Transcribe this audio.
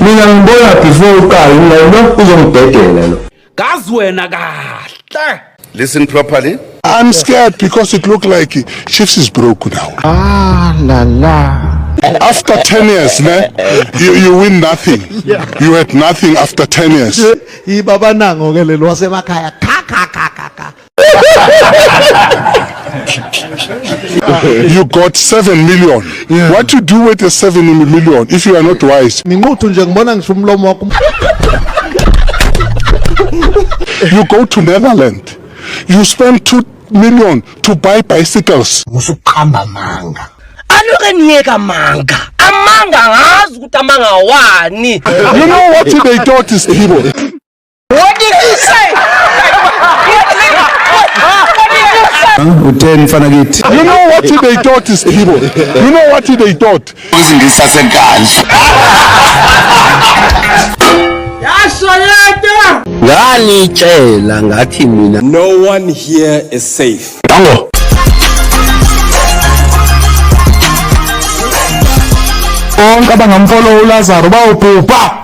Mina ngibona before uqala lo uzongidedela lo. Gazi wena kahle. Listen properly. I'm scared because it looked like Chiefs is broke now. Ah la la. After 10 years, you win nothing. You had nothing after 10 years. Ibaba nango ke lelo wasemakhaya kha. You got 7 million. What to do with the 7 million if you are not wise? Nginquthu nje ngibona ngisho umlomo wakho. You go to Netherlands. You spend 2 million to buy bicycles. Musuqhamba manga. Aluke niyeka manga. Amanga ngazi ukuthi amanga wani. You know what they thought is evil? What did you say? U10 mfana kithi. You know what they thought is evil? You know what they thought? Uzingisa senkandla. Yashayeta. Nganitshela ngathi mina. No one here is safe. Dango. Onke abangamfollow uLazaro bawubhubha.